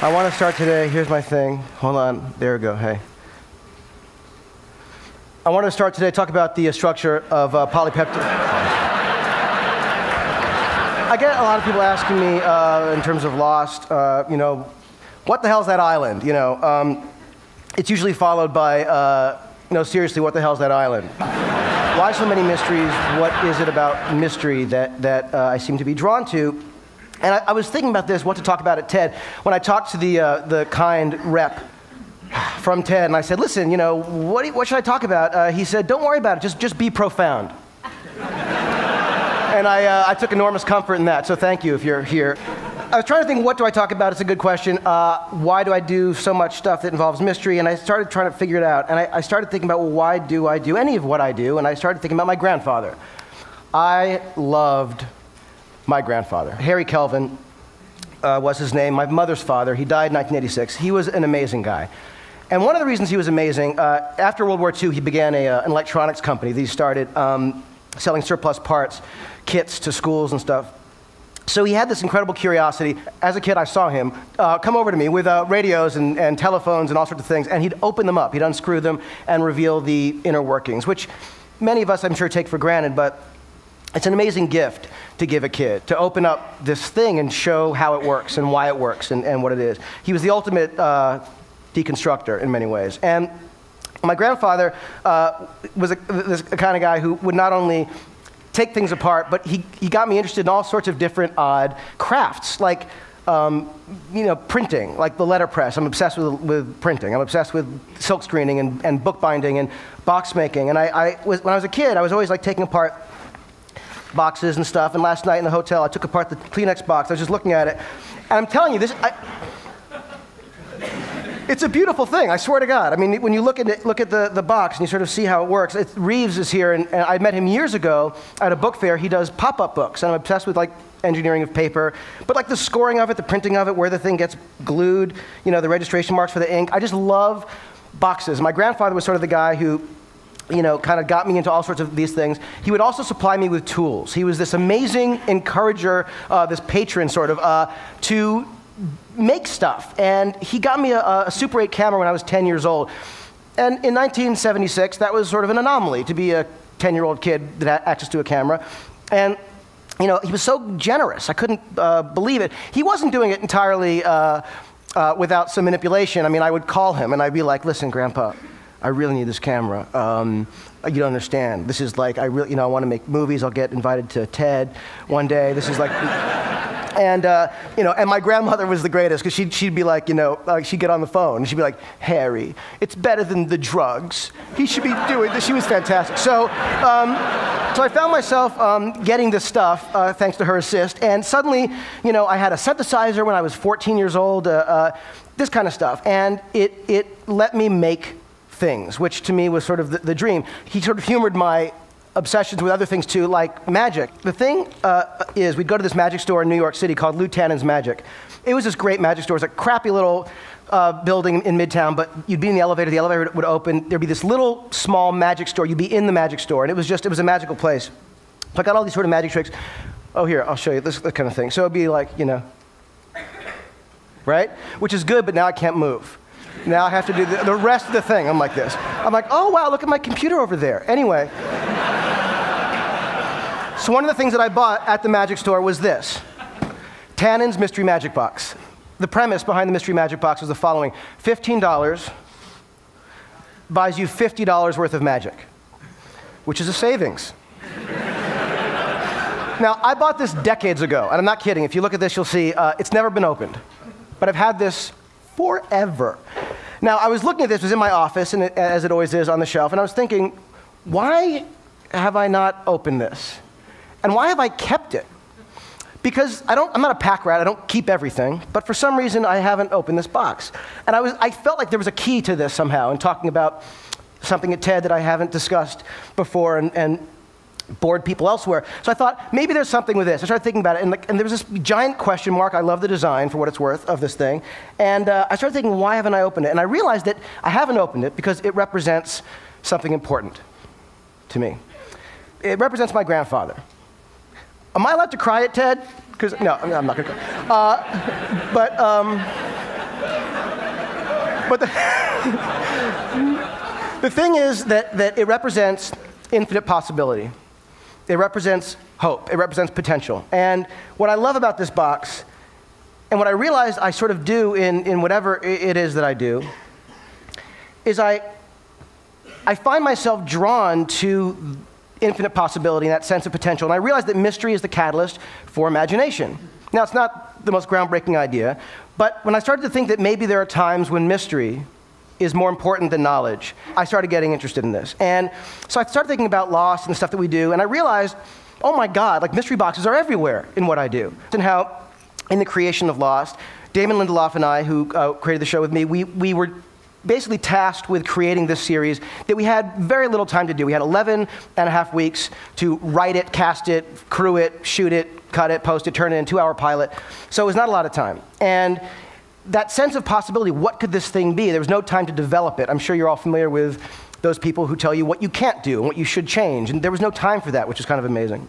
I want to start today, here's my thing. Hold on, there we go, hey. I want to start today, talk about the structure of polypeptide. I get a lot of people asking me, in terms of Lost, you know, what the hell's that island? You know, it's usually followed by, no, seriously, what the hell's that island? Why so many mysteries? What is it about mystery that I seem to be drawn to? And I was thinking about this, what to talk about at TED, when I talked to the kind rep from TED, and I said, listen, you know, what should I talk about? He said, don't worry about it, just be profound. And I took enormous comfort in that, so thank you if you're here. I was trying to think, what do I talk about? It's a good question. Why do I do so much stuff that involves mystery? And I started trying to figure it out. And I started thinking about, well, why do I do any of what I do? And I started thinking about my grandfather. I loved my grandfather. Harry Kelvin was his name, my mother's father. He died in 1986. He was an amazing guy. And one of the reasons he was amazing, after World War II, he began an electronics company that he started selling surplus parts, kits to schools and stuff. So he had this incredible curiosity. As a kid, I saw him come over to me with radios and telephones and all sorts of things, and he'd open them up. He'd unscrew them and reveal the inner workings, which many of us, I'm sure, take for granted, but it's an amazing gift to give a kid, to open up this thing and show how it works and why it works and what it is. He was the ultimate deconstructor in many ways. And my grandfather was this kind of guy who would not only take things apart, but he got me interested in all sorts of different odd crafts, like you know, printing, like the letterpress. I'm obsessed with printing. I'm obsessed with silk screening and bookbinding and box making. And when I was a kid, I was always like taking apart boxes and stuff, and last night in the hotel I took apart the Kleenex box. I was just looking at it, and I'm telling you, it's a beautiful thing, I swear to God. I mean, when you look at the box and you sort of see how it works. Reeves is here, and I met him years ago at a book fair. He does pop-up books, and I'm obsessed with like engineering of paper, but like the scoring of it, the printing of it, where the thing gets glued, you know, the registration marks for the ink. I just love boxes. My grandfather was sort of the guy who, you know, kind of got me into all sorts of these things. He would also supply me with tools. He was this amazing encourager, this patron sort of, to make stuff. And he got me a Super 8 camera when I was 10 years old. And in 1976, that was sort of an anomaly to be a 10-year-old kid that had access to a camera. And, you know, he was so generous. I couldn't believe it. He wasn't doing it entirely without some manipulation. I mean, I would call him and I'd be like, listen, Grandpa, I really need this camera. You don't understand. This is like, I want to make movies. I'll get invited to TED one day. This is like, and you know, and my grandmother was the greatest, because she'd be like, you know, she'd get on the phone and she'd be like, Harry, it's better than the drugs. He should be doing this. She was fantastic. So, so I found myself getting this stuff thanks to her assist, and suddenly, you know, I had a synthesizer when I was 14 years old. This kind of stuff, and it let me make things, which to me was sort of the dream. He sort of humored my obsessions with other things too, like magic. The thing is, we'd go to this magic store in New York City called Lou Tannen's Magic. It was this great magic store. It was a crappy little building in Midtown, but you'd be in the elevator would open, there'd be this little small magic store, you'd be in the magic store, and it was a magical place. So I got all these sort of magic tricks. Oh, here, I'll show you this kind of thing. So it'd be like, you know, right? Which is good, but now I can't move. Now I have to do the rest of the thing. I'm like this. I'm like, oh, wow, look at my computer over there. Anyway. So one of the things that I bought at the magic store was this. Tannen's Mystery Magic Box. The premise behind the Mystery Magic Box was the following. $15 buys you $50 worth of magic, which is a savings. Now, I bought this decades ago, and I'm not kidding. If you look at this, you'll see it's never been opened. But I've had this forever. Now, I was looking at this, it was in my office, and as it always is, on the shelf, and I was thinking, why have I not opened this? And why have I kept it? Because I'm not a pack rat, I don't keep everything, but for some reason I haven't opened this box. And I felt like there was a key to this somehow, in talking about something at TED that I haven't discussed before, and bored people elsewhere. So I thought, maybe there's something with this. I started thinking about it, and there was this giant question mark. I love the design, for what it's worth, of this thing. And I started thinking, why haven't I opened it? And I realized that I haven't opened it because it represents something important to me. It represents my grandfather. Am I allowed to cry at TED? Because no, I'm not going to cry. But the thing is that it represents infinite possibility. It represents hope. It represents potential. And what I love about this box, and what I realized I sort of do in whatever it is that I do, is I find myself drawn to infinite possibility and that sense of potential. And I realized that mystery is the catalyst for imagination. Now, it's not the most groundbreaking idea, but when I started to think that maybe there are times when mystery is more important than knowledge, I started getting interested in this. And so I started thinking about Lost and the stuff that we do, and I realized, oh my God, like mystery boxes are everywhere in what I do. And how, in the creation of Lost, Damon Lindelof and I, who created the show with me, we were basically tasked with creating this series that we had very little time to do. We had 11 and a half weeks to write it, cast it, crew it, shoot it, cut it, post it, turn it in, 2-hour pilot. So it was not a lot of time. And that sense of possibility, what could this thing be? There was no time to develop it. I'm sure you're all familiar with those people who tell you what you can't do and what you should change. And there was no time for that, which is kind of amazing.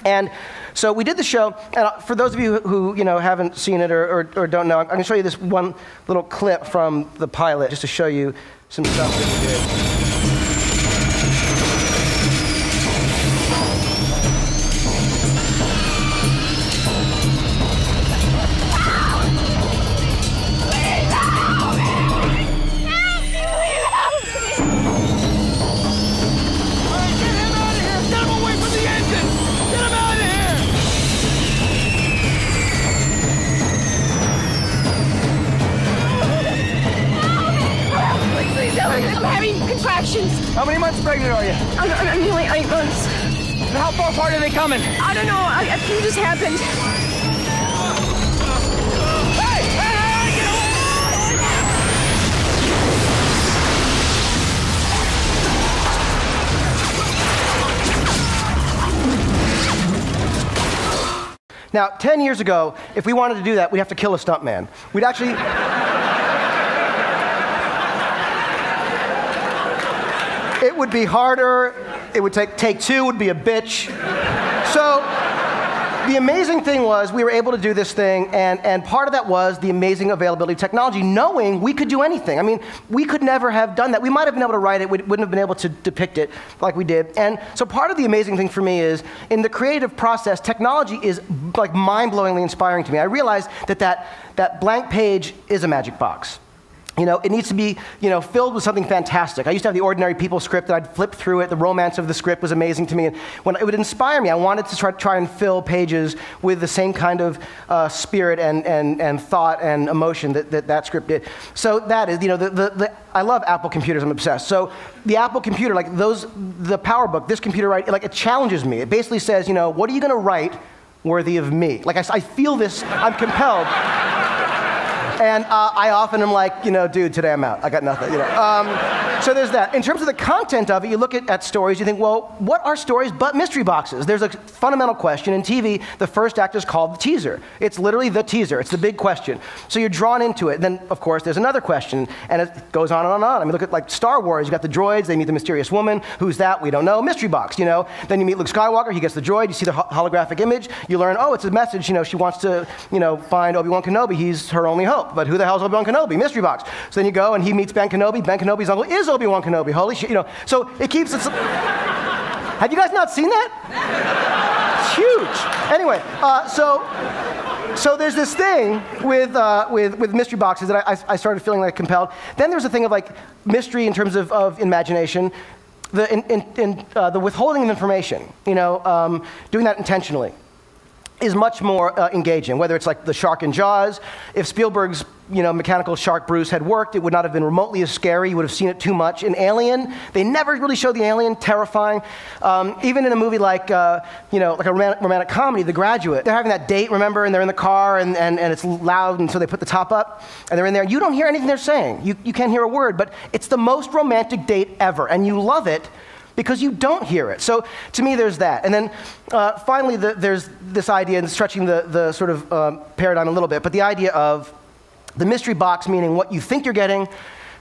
And so we did the show, and for those of you who haven't seen it or don't know, I'm going to show you this one little clip from the pilot just to show you some stuff that we did. How many months pregnant are you? I'm nearly 8 months. And how far apart are they coming? I don't know. I think it just happened. Hey! Hey! Get away! Now, 10 years ago, if we wanted to do that, we'd have to kill a stuntman. We'd actually... It would be harder. It would take two would be a bitch. So the amazing thing was we were able to do this thing, and part of that was the amazing availability of technology, knowing we could do anything. I mean, we could never have done that. We might have been able to write it. We wouldn't have been able to depict it like we did. And so part of the amazing thing for me is, in the creative process, technology is like mind-blowingly inspiring to me. I realized that blank page is a magic box. It needs to be, filled with something fantastic. I used to have the Ordinary People script that I'd flip through it. The romance of the script was amazing to me. And when it would inspire me, I wanted to try and fill pages with the same kind of spirit and thought and emotion that script did. So that is, I love Apple computers. I'm obsessed. So the Apple computer, like the PowerBook, this computer, right, like it challenges me. It basically says, what are you going to write worthy of me? Like I feel this, I'm compelled. And I often am like, dude, today I'm out. I got nothing. So there's that. In terms of the content of it, you look at stories, you think, well, what are stories but mystery boxes? There's a fundamental question. In TV, the first act is called the teaser. It's literally the teaser. It's the big question. So you're drawn into it. Then, of course, there's another question, and it goes on and on and on. I mean, look at like Star Wars. You got the droids. They meet the mysterious woman. Who's that? We don't know. Mystery box, Then you meet Luke Skywalker. He gets the droid. You see the holographic image. You learn, oh, it's a message. She wants to, find Obi-Wan Kenobi. He's her only hope. But who the hell is Obi-Wan Kenobi? Mystery box. So then you go and he meets Ben Kenobi. Ben Kenobi's uncle is Obi-Wan Kenobi. Holy shit, So it keeps it. Have you guys not seen that? It's huge. Anyway, so there's this thing with mystery boxes that I started feeling like compelled. Then there's a thing of like mystery in terms of imagination. The withholding of information. Doing that intentionally is much more engaging, whether it's like the shark in Jaws. If Spielberg's mechanical shark Bruce had worked, it would not have been remotely as scary. You would have seen it too much. In Alien, they never really showed the alien, terrifying. Even in a movie like a romantic comedy, The Graduate, they're having that date, remember, and they're in the car, and it's loud, and so they put the top up, and they're in there. You don't hear anything they're saying. You can't hear a word, but it's the most romantic date ever, and you love it because you don't hear it. So to me, there's that. And then finally, there's this idea, and stretching the sort of paradigm a little bit, but the idea of the mystery box, meaning what you think you're getting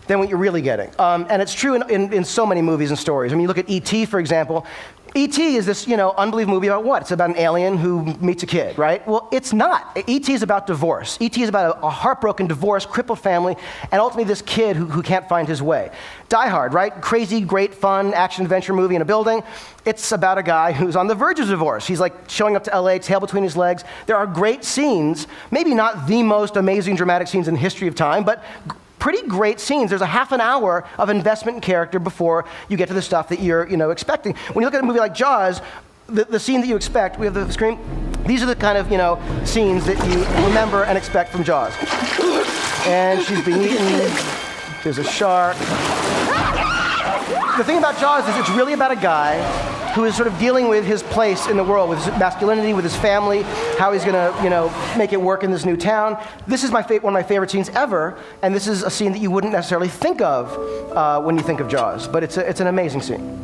than what you're really getting. And it's true in so many movies and stories. I mean, you look at E.T., for example. E.T. is this, unbelievable movie about what? It's about an alien who meets a kid, right? Well, it's not. E.T. is about divorce. E.T. is about a heartbroken, divorced, crippled family, and ultimately this kid who can't find his way. Die Hard, right? Crazy, great, fun, action-adventure movie in a building. It's about a guy who's on the verge of divorce. He's like showing up to LA, tail between his legs. There are great scenes, maybe not the most amazing dramatic scenes in the history of time, but pretty great scenes. There's a half an hour of investment in character before you get to the stuff that you're expecting. When you look at a movie like Jaws, the scene that you expect, we have the screen, these are the kind of scenes that you remember and expect from Jaws. And she's being eaten, there's a shark. The thing about Jaws is it's really about a guy who is sort of dealing with his place in the world, with his masculinity, with his family, how he's gonna, make it work in this new town. This is one of my favorite scenes ever, and this is a scene that you wouldn't necessarily think of when you think of Jaws, but it's an amazing scene.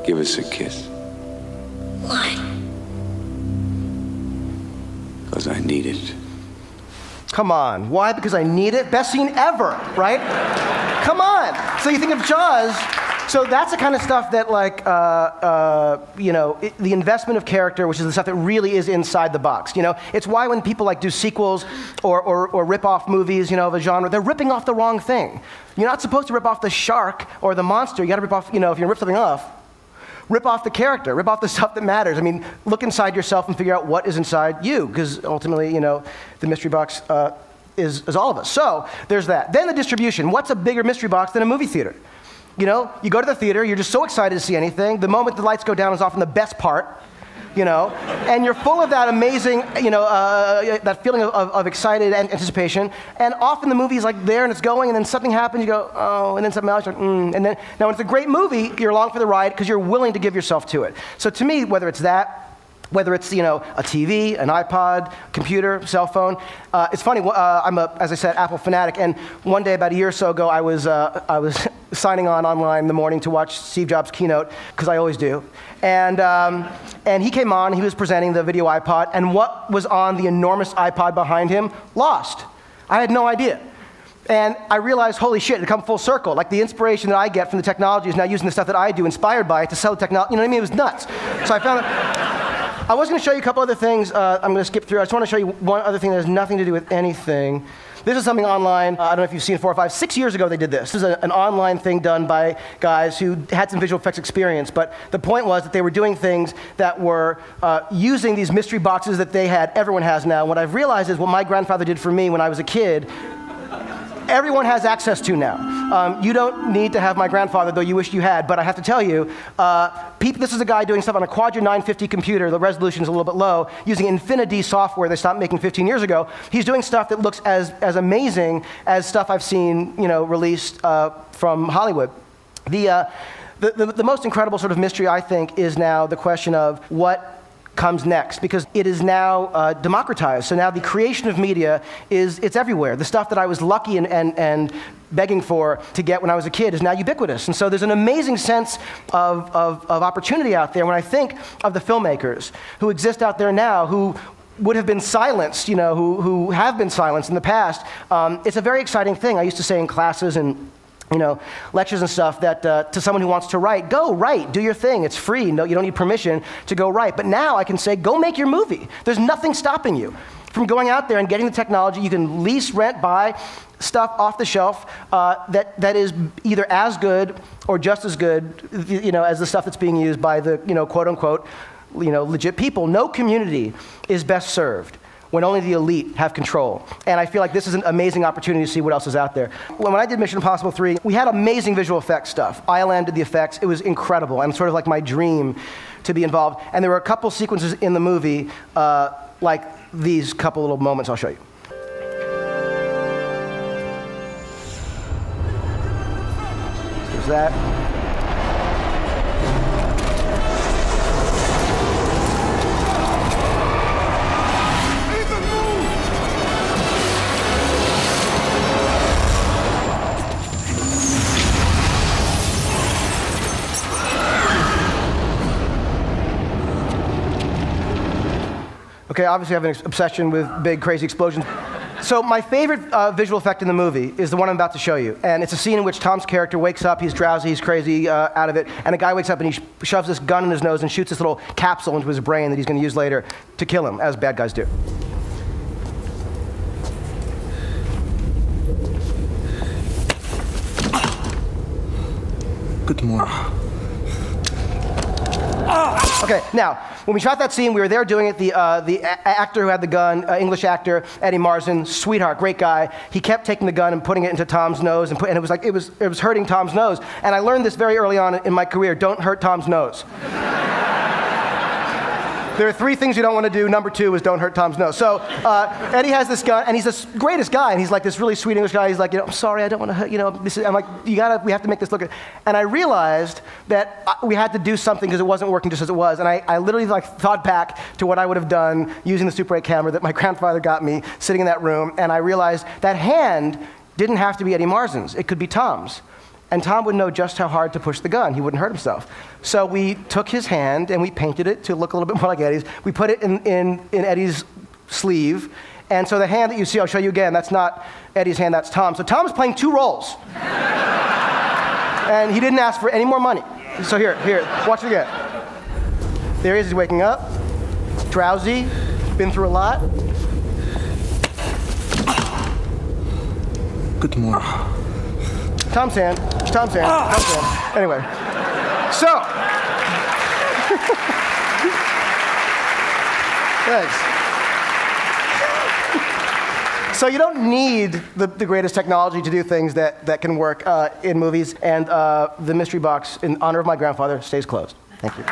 Give us a kiss. Why? Because I need it. Come on. Why? Because I need it? Best scene ever, right? Come on. So you think of Jaws. So that's the kind of stuff that, the investment of character, which is the stuff that really is inside the box. It's why when people do sequels or rip off movies, of a genre, they're ripping off the wrong thing. You're not supposed to rip off the shark or the monster. You got to rip off, if you're going to rip something off, rip off the character, rip off the stuff that matters. I mean, look inside yourself and figure out what is inside you, because ultimately, the mystery box is all of us. So there's that. Then the distribution. What's a bigger mystery box than a movie theater? You go to the theater, you're just so excited to see anything. The moment the lights go down is often the best part, and you're full of that amazing, that feeling of excited anticipation. And often the movie's there and it's going, and then something happens, you go, oh, and then something else, and then, now when it's a great movie, you're along for the ride because you're willing to give yourself to it. So to me, whether it's that, whether it's, a TV, an iPod, computer, cell phone. It's funny, I'm as I said, Apple fanatic, and one day about a year or so ago, I was signing on online in the morning to watch Steve Jobs' keynote, because I always do. And he came on, he was presenting the video iPod, and what was on the enormous iPod behind him? Lost. I had no idea. And I realized, holy shit, it had come full circle. The inspiration that I get from the technology is now using the stuff that I do, inspired by it, to sell the technology. You know what I mean? It was nuts. So I found I was going to show you a couple other things. I'm going to skip through. I just want to show you one other thing that has nothing to do with anything. This is something online. I don't know if you've seen 4 or 5. 6 years ago they did this. This is an online thing done by guys who had some visual effects experience. But the point was that they were doing things that were using these mystery boxes that everyone has now. What I've realized is what my grandfather did for me when I was a kid, everyone has access to now. You don't need to have my grandfather, though you wish you had, but I have to tell you, this is a guy doing stuff on a Quadra 950 computer. The resolution is a little bit low, using Infinity software they stopped making 15 years ago. He's doing stuff that looks as amazing as stuff I've seen, released from Hollywood. The most incredible sort of mystery, I think, is now the question of what comes next, because it is now democratized. So now the creation of media it's everywhere. The stuff that I was lucky and begging for to get when I was a kid is now ubiquitous. And so there's an amazing sense of opportunity out there when I think of the filmmakers who exist out there now who would have been silenced, who have been silenced in the past. It's a very exciting thing. I used to say in classes and lectures and stuff that to someone who wants to write, go write, do your thing, it's free, no, you don't need permission to go write. But now I can say, go make your movie. There's nothing stopping you from going out there and getting the technology. You can lease, rent, buy stuff off the shelf that is either as good or just as good, as the stuff that's being used by the, quote unquote, legit people. No community is best served when only the elite have control. And I feel like this is an amazing opportunity to see what else is out there. When I did Mission Impossible 3, we had amazing visual effects stuff. ILM did the effects. It was incredible, and sort of like my dream to be involved. And there were a couple sequences in the movie, like these couple little moments I'll show you. There's that. Okay, obviously I have an obsession with big, crazy explosions. So my favorite visual effect in the movie is the one I'm about to show you. And it's a scene in which Tom's character wakes up, he's drowsy, he's crazy out of it, and a guy wakes up and he shoves this gun in his nose and shoots this little capsule into his brain that he's going to use later to kill him, as bad guys do. Good morning. Okay, now, when we shot that scene, we were there doing it. The actor who had the gun, English actor, Eddie Marsan, sweetheart, great guy. He kept taking the gun and putting it into Tom's nose, and it was like it was hurting Tom's nose. And I learned this very early on in my career: don't hurt Tom's nose. There are 3 things you don't want to do. Number 2 is don't hurt Tom's nose. So Eddie has this gun, and he's the greatest guy, and he's like this really sweet English guy. He's like, I'm sorry, I don't want to hurt, I'm like, we have to make this look good. And I realized that we had to do something because it wasn't working just as it was. And I literally thought back to what I would have done using the Super 8 camera that my grandfather got me sitting in that room, and I realized that hand didn't have to be Eddie Marsan's. It could be Tom's. And Tom would know just how hard to push the gun. He wouldn't hurt himself. So we took his hand and we painted it to look a little bit more like Eddie's. We put it in Eddie's sleeve. And so the hand that you see, I'll show you again, that's not Eddie's hand, that's Tom's. So Tom's playing 2 roles. And he didn't ask for any more money. So here, watch it again. There he is, he's waking up, drowsy, been through a lot. Good morning. Tom's hand, Tom's hand, Tom's hand. Anyway, so. Thanks. So you don't need the greatest technology to do things that can work in movies, and the mystery box, in honor of my grandfather, stays closed. Thank you.